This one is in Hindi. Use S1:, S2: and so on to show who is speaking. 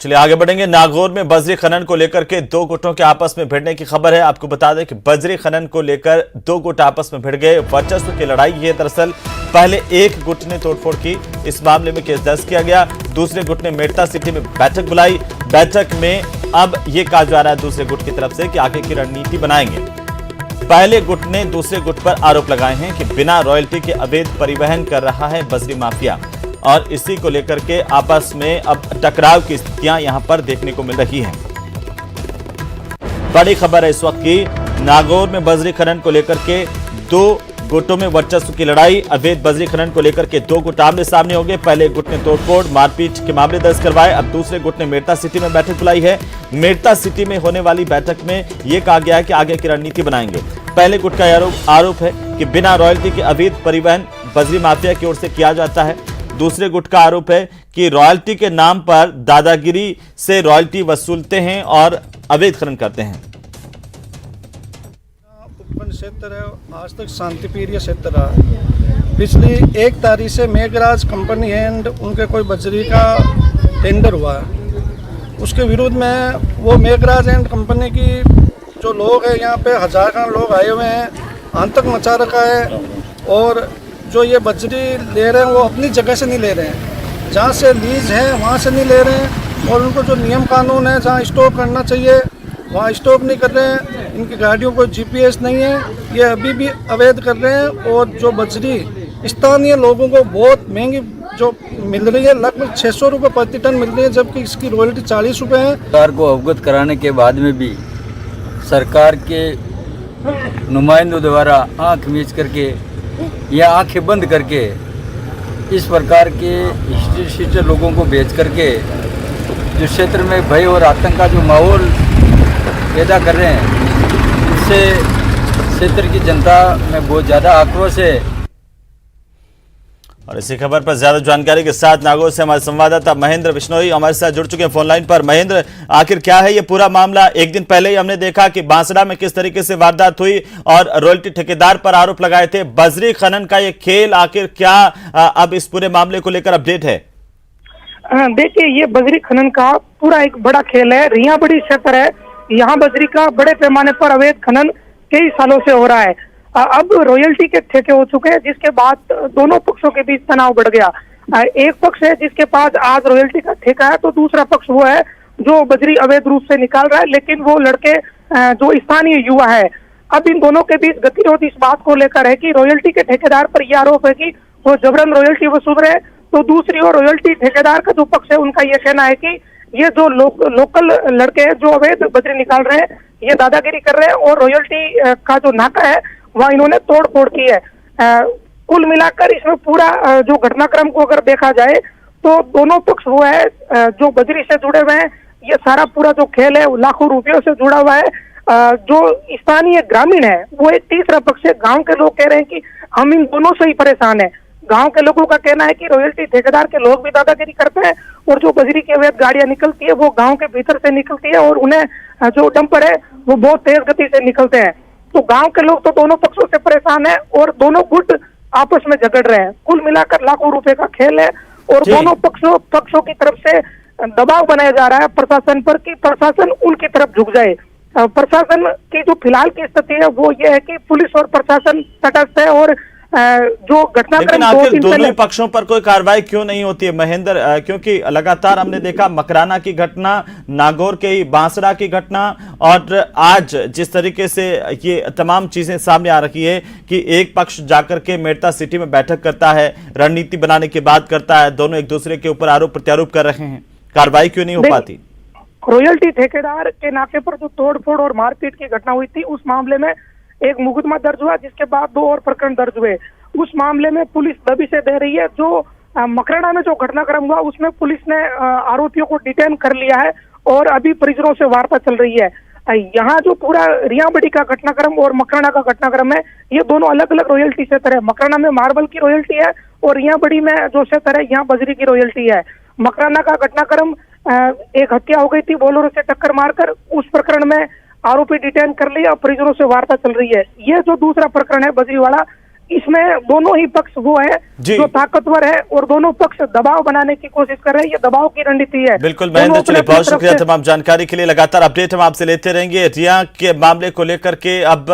S1: चलिए आगे बढ़ेंगे। नागौर में बजरी खनन को लेकर के दो गुटों के आपस में भिड़ने की खबर है। आपको बता दें कि बजरी खनन को लेकर दो गुट आपस में भिड़ गए। वर्चस्व की लड़ाई है। दरअसल पहले एक गुट ने तोड़फोड़ की, इस मामले में केस दर्ज किया गया। दूसरे गुट ने मेड़ता सिटी में बैठक बुलाई। बैठक में अब यह कहा जा रहा है दूसरे गुट की तरफ से कि आगे की रणनीति बनाएंगे। पहले गुट ने दूसरे गुट पर आरोप लगाए हैं कि बिना रॉयल्टी के अवैध परिवहन कर रहा है बजरी माफिया, और इसी को लेकर के आपस में अब टकराव की स्थितियां यहां पर देखने को मिल रही हैं। बड़ी खबर है इस वक्त की, नागौर में बजरी खनन को लेकर के दो गुटों में वर्चस्व की लड़ाई। अवैध बजरी खनन को लेकर के दो गुट आमने सामने हो गए। पहले गुट ने तोड़फोड़ मारपीट के मामले दर्ज करवाए। अब दूसरे गुट ने मेड़ता सिटी में बैठक बुलाई है। मेड़ता सिटी में होने वाली बैठक में यह कहा गया है कि आगे की रणनीति बनाएंगे। पहले गुट का आरोप है कि बिना रॉयल्टी के अवैध परिवहन बजरी माफिया की ओर से किया जाता है। दूसरे गुट का आरोप है कि रॉयल्टी के नाम पर दादागिरी से रॉयल्टी वसूलते हैं और अवैध खनन करते हैं।
S2: उपवन क्षेत्र है, आज तक शांतिप्रिय क्षेत्र रहा। पिछली 1 तारीख से मेघराज कंपनी एंड उनके कोई बजरी का टेंडर हुआ है। उसके विरोध में वो मेघराज एंड कंपनी की जो लोग हैं, यहाँ पे हजारों लोग आए हुए हैं, आतंक मचा रखा है। और जो ये बजरी ले रहे हैं वो अपनी जगह से नहीं ले रहे हैं, जहाँ से लीज है वहाँ से नहीं ले रहे हैं। और उनको जो नियम कानून है, जहाँ स्टॉक करना चाहिए वहाँ स्टॉक नहीं कर रहे हैं। इनकी गाड़ियों को जीपीएस नहीं है, ये अभी भी अवैध कर रहे हैं। और जो बजरी स्थानीय लोगों को बहुत महंगी जो मिल रही है, लगभग 600 रुपये प्रति टन मिल रही है, जबकि इसकी रॉयल्टी 40 रुपये है।
S3: सरकार को अवगत कराने के बाद में भी सरकार के नुमाइंदों द्वारा आँख मीच करके या आंखें बंद करके इस प्रकार के हिस्ट्री लोगों को बेच करके जो क्षेत्र में भय और आतंक का जो माहौल पैदा कर रहे हैं, उससे क्षेत्र की जनता में बहुत ज़्यादा आक्रोश है।
S1: और इसी खबर पर ज्यादा जानकारी के साथ नागौर से हमारे संवाददाता महेंद्र बिश्नोई हमारे साथ जुड़ चुके हैं फोन लाइन पर। महेंद्र, आखिर क्या है ये पूरा मामला? एक दिन पहले ही हमने देखा कि बांसड़ा में किस तरीके से वारदात हुई और रॉयल्टी ठेकेदार पर आरोप लगाए थे। बजरी खनन का ये खेल आखिर क्या अब इस पूरे मामले को लेकर अपडेट है?
S4: देखिए, ये बजरी खनन का पूरा एक बड़ा खेल है। रिया बड़ी क्षेत्र है, यहाँ बजरी का बड़े पैमाने पर अवैध खनन कई सालों से हो रहा है। अब रॉयल्टी के ठेके हो चुके हैं, जिसके बाद दोनों पक्षों के बीच तनाव बढ़ गया। एक पक्ष है जिसके पास आज रॉयल्टी का ठेका है, तो दूसरा पक्ष वो है जो बजरी अवैध रूप से निकाल रहा है, लेकिन वो लड़के जो स्थानीय युवा है। अब इन दोनों के बीच गतिरोध इस बात को लेकर है कि रॉयल्टी के ठेकेदार पर यह आरोप है कि वो जबरन रॉयल्टी वसूल रहे, तो दूसरी ओर रॉयल्टी ठेकेदार का जो पक्ष है उनका यह कहना है कि ये जो लोकल लड़के हैं जो अवैध बजरी निकाल रहे हैं, ये दादागिरी कर रहे हैं और रॉयल्टी का जो नाका है वह इन्होंने तोड़ फोड़ की है। कुल मिलाकर इसमें पूरा जो घटनाक्रम को अगर देखा जाए तो दोनों पक्ष वो है जो बजरी से जुड़े हुए हैं। ये सारा पूरा जो खेल है लाखों रुपयों से जुड़ा हुआ है। जो स्थानीय ग्रामीण है वो एक तीसरा पक्ष है। गांव के लोग कह रहे हैं कि हम इन दोनों से ही परेशान है। गांव के लोगों का कहना है कि रॉयल्टी ठेकेदार के लोग भी दादागिरी करते हैं और जो बजरी की अवैध गाड़ियां निकलती है वो गांव के भीतर से निकलती है और उन्हें जो डंपर है वो बहुत तेज गति से निकलते हैं। तो गांव के लोग तो दोनों पक्षों से परेशान है और दोनों गुट आपस में झगड़ रहे हैं। कुल मिलाकर लाखों रुपए का खेल है और दोनों पक्षों की तरफ से दबाव बनाया जा रहा है प्रशासन पर कि प्रशासन उनकी तरफ झुक जाए। प्रशासन की जो फिलहाल की स्थिति है वो ये है कि पुलिस और प्रशासन तटस्थ है और जो घटनाक्रम
S1: दोनों ही पक्षों पर कोई कार्रवाई क्यों नहीं होती है महेंद्र? क्योंकि लगातार हमने देखा मकराना की घटना, नागौर के ही बांसड़ा की घटना और आज जिस तरीके से ये तमाम चीजें सामने आ रही है कि एक पक्ष जाकर के मेड़ता सिटी में बैठक करता है, रणनीति बनाने की बात करता है, दोनों एक दूसरे के ऊपर आरोप प्रत्यारोप कर रहे हैं, कार्रवाई क्यों नहीं हो पाती?
S4: रॉयल्टी ठेकेदार के नाके पर जो तोड़फोड़ और मारपीट की घटना हुई थी, उस मामले में एक मुकदमा दर्ज हुआ, जिसके बाद 2 और प्रकरण दर्ज हुए। उस मामले में पुलिस दबी से दे रही है। जो मकराना में जो घटनाक्रम हुआ उसमें पुलिस ने आरोपियों को डिटेन कर लिया है और अभी परिजनों से वार्ता चल रही है। यहाँ जो पूरा रियाबड़ी का घटनाक्रम और मकराना का घटनाक्रम है, ये दोनों अलग अलग रॉयल्टी क्षेत्र है। मकराना में मार्बल की रॉयल्टी है और रियाबड़ी में जो क्षेत्र है यहाँ बजरी की रॉयल्टी है। मकराना का घटनाक्रम एक हत्या हो गई थी बोलेरो से टक्कर मारकर, उस प्रकरण में आरोपी डिटेन कर लिया और परिजनों से वार्ता चल रही है। ये जो दूसरा प्रकरण है बजरी वाला, इसमें दोनों ही पक्ष वो है
S1: जी।
S4: जो ताकतवर है और दोनों पक्ष दबाव बनाने की कोशिश कर रहे हैं। ये दबाव की रणनीति है।
S1: बिल्कुल
S4: दोनों
S1: महेंद्र,
S4: अपने
S1: चलिए
S4: अपनी
S1: बहुत
S4: तरफ
S1: शुक्रिया
S4: से-
S1: तमाम जानकारी के लिए। लगातार अपडेट हम आपसे लेते रहेंगे। रिया के मामले को लेकर के अब